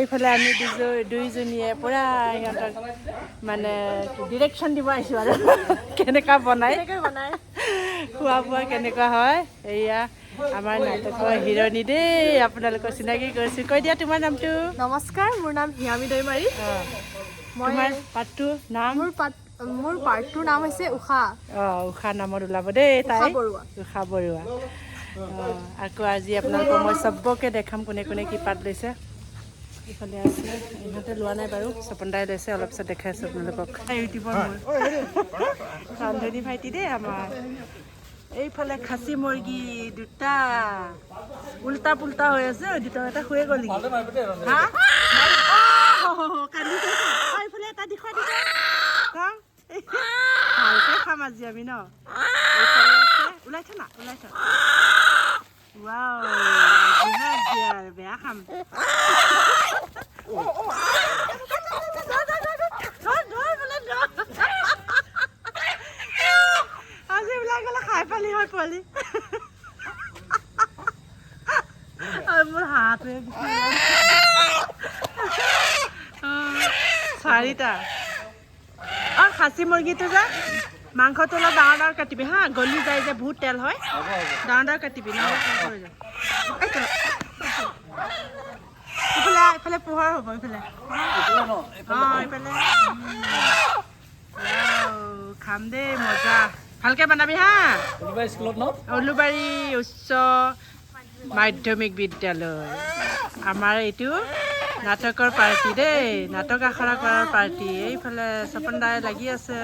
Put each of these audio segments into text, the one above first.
এইফালে আমি দুইজনীয়ে পুৰা সিহঁতক মানে ডিৰেকশ্যন দিব আহিছোঁ আৰু কেনেকুৱা বনাই খোৱা বোৱা কেনেকুৱা হয়। এয়া আমাৰ নাটকৰ হিৰণী দেই, আপোনালোকৰ চিনাকি কৰিছোঁ। কৈ দিয়া তোমাৰ নামটো। নমস্কাৰ, মোৰ নাম হিয়ামী দৈমাৰী। তোমাৰ পাঠটোৰ নাম? মোৰ পাৰ্টটোৰ নাম হৈছে ঊষা। ঊষা নামত ওলাব দেই তাই, ঊষা বৰুৱা। আকৌ আজি আপোনালোকক মই চবকে দেখাম কোনে কোনে কি পাঠ লৈছে। এইফালে আছে, ইহঁতে লোৱা নাই বাৰু, স্বপন দাই লৈছে। অলপ পিছত দেখাই আছোঁ আপোনালোকক। ইউটিউবৰ মোৰ ৰান্ধনী ভাইটি দেই আমাৰ। এইফালে খাচী মুৰ্গী দুটা উল্টা পুল্টা হৈ আছে। দুটা এটা শুয়ে গ'ল নেকি? হা এইফালে এটা দেখুৱাই দিছে। ভালকৈ খাম আজি আমি ন। এইফালে আছে, ওলাই থা না, ওলাই থা। ৱাও, বেয়া খাম। আজি ওলাই গ'লে খাই পালি হয় পোৱালি। মোৰ হাতটোৱে চাৰিটা। খাচী মুৰ্গীটো যে মাংসটো অলপ ডাঙৰ ডাঙৰ কাটিবি হা, গলি যায় যে বহুত তেল হয়। ডাঙৰ ডাঙৰ কাটিবি নহ'লে হৈ যায়। এইফালে পোহৰ হ'ব, এইফালে এইফালে খাম দেই, মজা। ভালকে বনাবি হা। উলুবাৰী উচ্চ মাধ্যমিক বিদ্যালয় আমাৰ এইটো নাটকৰ পাৰ্টি দেই, নাটক আখৰা কৰাৰ পাৰ্টি। এইফালে স্বপন দাই লাগি আছে।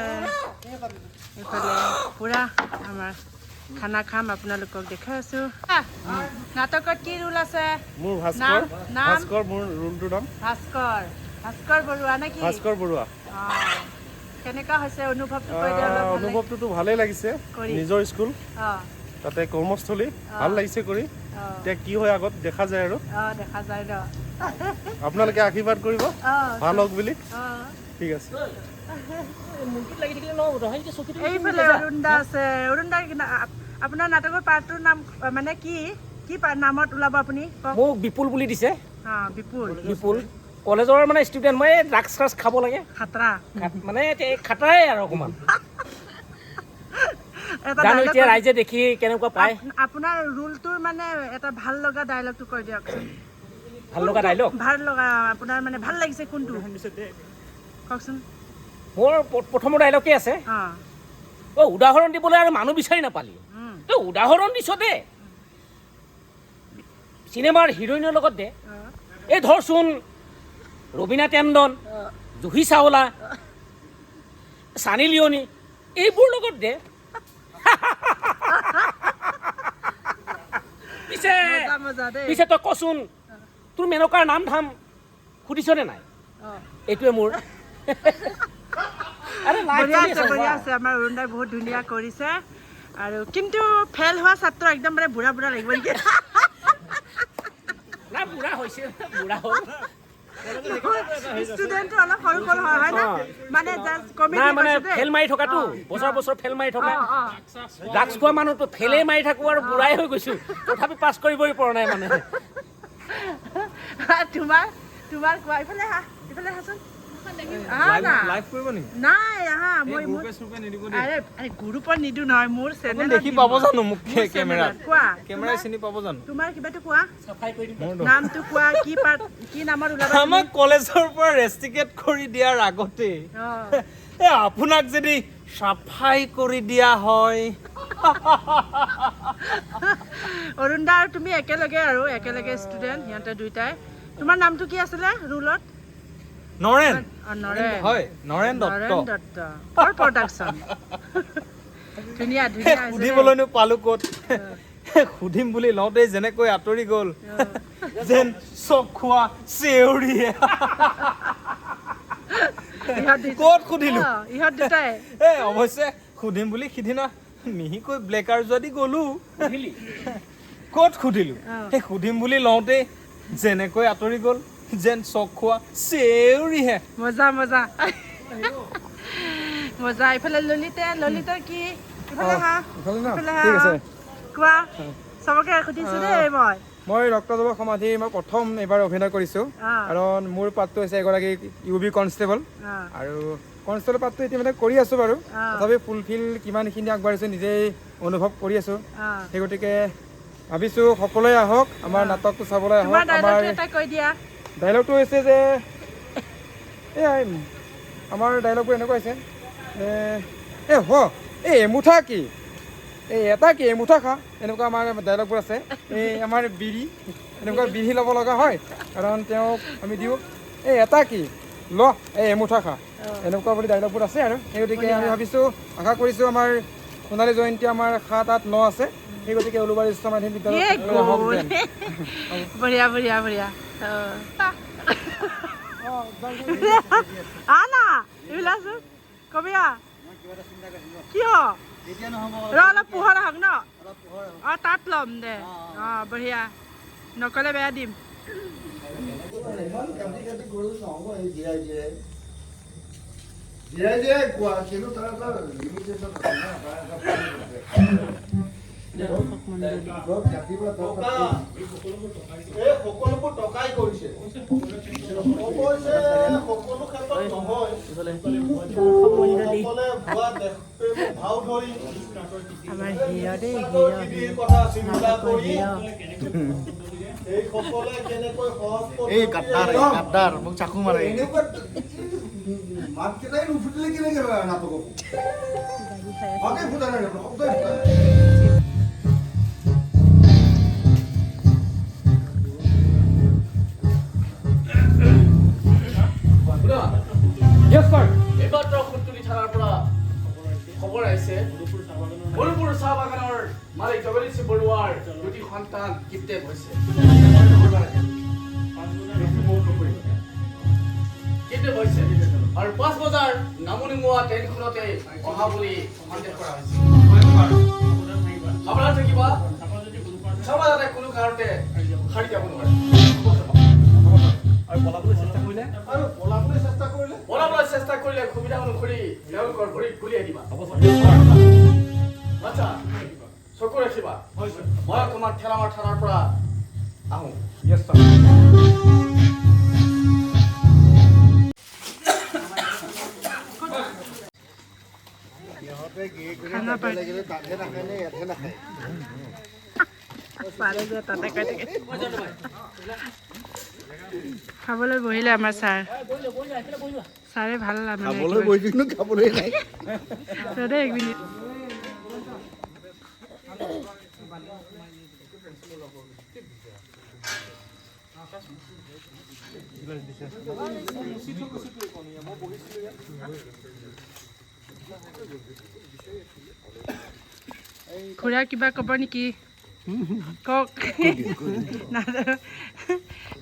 এইফালে পুৰা আমাৰ খানা খাম, আপোনালোকক দেখাই আছোঁ। নাটকত কি ৰোল আছে? মোৰ ভাস্কৰ। ভাস্কৰ মোৰ ৰোলটোৰ নাম ভাস্কৰ। ভাস্কৰ বৰুৱা নে কি? ভাস্কৰ বৰুৱা। কেনেকুৱা হৈছে অনুভৱটো? কৈ দিয়া অলপ। অনুভৱটোতো ভালেই লাগিছে, নিজৰ স্কুল তাতে কৰ্মস্থলী ভাল লাগিছে কৰি। এতিয়া কি হয় আগত দেখা যায় আৰু। দেখা যায় ন। আপোনালোকে আশীৰ্বাদ কৰিব ভাল হওক বুলি। ঠিক আছে। এইফালে অৰুণদা আছে। অৰুণদা, আপোনাৰ নাটকৰ পাৰ্টটোৰ নাম মানে কি কি নামত ওলাব আপুনি? মোক বিপুল বুলি দিছে। বিপুল। বিপুল কলেজৰ মানে ষ্টুডেণ্ট। মই ড্ৰাগছ চ্ৰাগছ খাব লাগে, খাতৰা মানে খাতৰাই আৰু অকণমান। জানো এতিয়া ৰাইজে দেখি কেনেকুৱা পায়। আপোনাৰ ৰোলটোৰ মানে এটা ভাল লগা ডায়লগটো কৈ দিয়কচোন। ভাল লগা ডায়লগ? ভাল লগা আপোনাৰ মানে ভাল লাগিছে কোনটো কওকচোন। মোৰ প্ৰথমৰ ডায়লগে আছে, উদাহৰণ দিবলৈ আৰু মানুহ বিচাৰি নাপালি, তই উদাহৰণ দিছ দে। চিনেমাৰ হিৰইনৰ লগত দে। এই ধৰচোন ৰবীনা টেণ্ডন, জুহি চাওলা, চানি লিঅ'নি, এইবোৰ লগত দে। পিছে তই কচোন, তোৰ মেনকাৰ নাম ধাম সুধিছনে নাই? এইটোৱে মোৰ। বঢ়িয়া আছে। আমাৰ অৰুণদাই বহুত ধুনীয়া কৰিছে। আৰু কিন্তু ফেল হোৱা ছাত্ৰ একদম মানে বুঢ়া বুঢ়া লাগিব নেকি? না, বুঢ়া হৈছে, বুঢ়া হ'ল। ষ্টুডেণ্টটো অলপ সৰু সৰু হয় না, মানে মানে ফেল মাৰি থকাটো, বছৰ বছৰ ফেল মাৰি থকা। ড্ৰাগছ খোৱা মানুহটো ফেলেই মাৰি থাকো আৰু বুঢ়াই হৈ গৈছো, তথাপি পাছ কৰিবই পৰা নাই মানে। তোমাৰ কোৱা। ইফালে আহা, ইফালে আহাচোন। গ্ৰুপত নিদো নহয়, মোৰ চেনেলত দেখি পাব জানো? মোক কেমেৰাত কোৱা, কেমেৰা চিনি পাব জানো? তোমাৰ কিবাটো কোৱা, নামটো কোৱা, কি নামত ওলাবা? আমাক কলেজৰ পৰা ৰেষ্টিকেট কৰি দিয়াৰ আগতে আপোনাক যদি সাফাই কৰি দিয়া হয়। অৰুণদা আৰু তুমি একেলগে ষ্টুডেণ্ট, সিহঁতে দুইটাই। তোমাৰ নামটো কি আছিলে ৰোলত? নৰেন। হয়, নৰেন দত্ত। For production. ধুনীয়া ধুনীয়া। সুধিবলৈনো পালো ক'ত, সুধিম বুলি লওঁতে যেনেকৈ আঁতৰি গ'ল যেন চক খোৱা চেউৰি। ক'ত সুধিলো? ইহঁত দুটাই অৱশ্যে সুধিম বুলি সিদিনা মিহিকৈ ব্লেকাৰ যদি গ'লো, ক'ত সুধিলো? সেই সুধিম বুলি লওঁতে যেনেকৈ আঁতৰি গ'ল যেন চক খোৱা চেউৰিহে। মজা মজা মজা। এইফালে ললিতাৰ কি? ইফালে হা, ইফালে হা। কোৱা, চবকে সুধিছো দেই মই। মই ৰক্তজবা সমাধি মই প্ৰথম এবাৰ অভিনয় কৰিছোঁ কাৰণ মোৰ পাঠটো হৈছে এগৰাকী UB কনষ্টেবল আৰু কনষ্টেবল পাঠটো ইতিমধ্যে কৰি আছোঁ বাৰু তথাপি ফুলফিল কিমানখিনি আগবাঢ়িছোঁ নিজেই অনুভৱ কৰি আছোঁ সেই গতিকে ভাবিছোঁ সকলোৱে আহক আমাৰ নাটকটো চাবলৈ আহক আমাৰ ডাইলগটো হৈছে যে এই আমাৰ ডাইলগবোৰ এনেকুৱা হৈছে এমুঠা কি এই এটা কি এমুঠা খা এনেকুৱা আমাৰ ডাইলগবোৰ আছে এই আমাৰ বিড়ি এনেকুৱা বিড়ি ল'ব লগা হয় কাৰণ তেওঁক আমি দিওঁ এই এটা কি ল এই এমুঠা খা এনেকুৱা বুলি ডাইলগবোৰ আছে আৰু সেই গতিকে আমি ভাবিছোঁ আশা কৰিছোঁ আমাৰ সোণালী জয়ন্তী আমাৰ 7, 8, 9 আছে সেই গতিকে উলুবাৰী উচ্চ মাধ্যমিক বিদ্যালয়ত বঢ়িয়া বঢ়িয়া বঢ়িয়া আনা এইবিলাক কবিয়া কিয় অলপ পোহৰ আহক ন তাত ল'ম দে বঢ়িয়া নকলে বেয়া দিম সকলোবোৰ টকাই কৰিছে আমাৰ হিৰ দেই এই কাটাৰ মোক চাকু মাৰে মাতকেইটাই নুফুটিলে কেনেকে নাটক ফুটা নাই শব্দ এইমাত্ৰ সুতুলি থানাৰ পৰা খবৰ আহিছে মৰুপুৰ চাহ বাগানৰ মালিক জগদীশ বৰুৱাৰ দুটি সন্তান কিডনেপ হৈছে আৰু 5 বজাৰ নামনিমুৱা ট্ৰেইনখনতে অহা বুলি সন্দেহ কৰা হৈছে সাৱধান থাকিবা চাবা যাতে কোনো কাৰণতে সাৰি যাব নোৱাৰে আৰু পলাবলৈ চেষ্টা কৰিলে সুবিধা অনুসৰি তেওঁলোকৰ ভৰিত গুলিয়াই দিবা আচ্ছা চকু ৰাখিবা মই তোমাৰ ঠেলামাৰ থানাৰ পৰা আহোঁ খাবলৈ বহিলে আমাৰ ছাৰে ভাল খাবলৈ নাই দেই 1 মিনিট খুৰা কিবা ক'ব নেকি কওক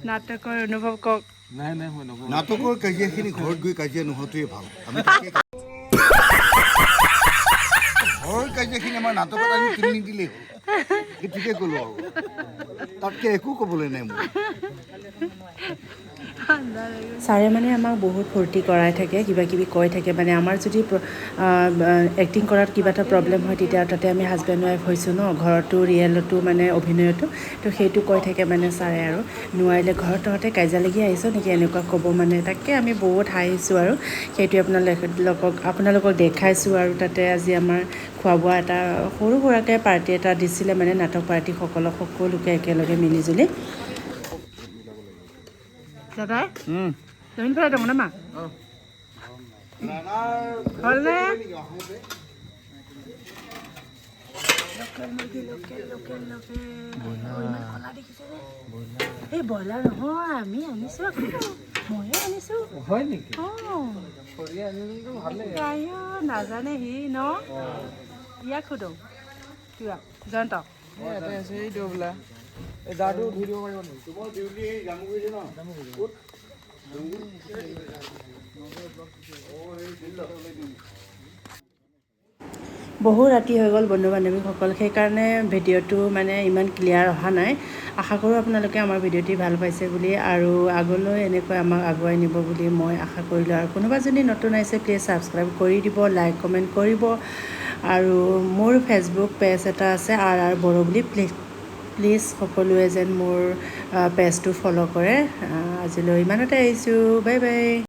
নাটকৰ অনুভৱ কওক নাটকৰ কাজিয়াখিনি ঘৰত গৈ কাজিয়া নোহোৱাটোৱে ভাল আমি ঘৰৰ কাজিয়াখিনি আমাৰ নাটকত আমি কিনি নিদিলেই হ'ল সেইটোকে ক'লো আৰু তাতকৈ একো ক'বলৈ নাই মোৰ ছাৰে মানে আমাক বহুত ফূৰ্তি কৰাই থাকে কিবা কিবি কৈ থাকে মানে আমাৰ যদি এক্টিং কৰাত কিবা এটা প্ৰব্লেম হয় তেতিয়া তাতে আমি হাজবেণ্ড ৱাইফ হৈছোঁ ন ঘৰতো ৰিয়েলতো মানে অভিনয়তো তো সেইটো কৈ থাকে মানে ছাৰে আৰু নোৱাৰিলে ঘৰত তহঁতে কাজিয়া লাগি আহিছ নেকি এনেকুৱা ক'ব মানে তাকে আমি বহুত হাঁহিছোঁ আৰু সেইটোৱে আপোনালোকক দেখাইছোঁ আৰু তাতে আজি আমাৰ খোৱা বোৱা এটা সৰু সুৰাকৈ পাৰ্টি এটা দিছিলে মানে নাটক পাৰ্টিসকলক সকলোকে একেলগে মিলিজুলি দাদা জমিন ফেলাই দওঁ নামা হ'লনে এই ব্ৰইলাৰ নহয় আমি আনিছোঁ ময়ে আনিছোঁ হয় নেকি নাজানে সি ন ইয়াক সোধোঁ কিবা জয়ন্ত বহু ৰাতি হৈ গ'ল বন্ধু বান্ধৱীসকল সেইকাৰণে ভিডিঅ'টো মানে ইমান ক্লিয়াৰ অহা নাই আশা কৰোঁ আপোনালোকে আমাৰ ভিডিঅ'টি ভাল পাইছে বুলি আৰু আগলৈ এনেকৈ আমাক আগুৱাই নিব বুলি মই আশা কৰিলোঁ আৰু কোনোবা যদি নতুন আহিছে প্লিজ ছাবস্ক্ৰাইব কৰি দিব লাইক কমেণ্ট কৰিব আৰু মোৰ ফেচবুক পেজ এটা আছে RR বড়ো বুলি প্লিজ প্লিজ সকলোৱে যেন মোৰ পেজটো ফ'ল' কৰে আজিলৈ ইমানতে আহিছোঁ বাই বাই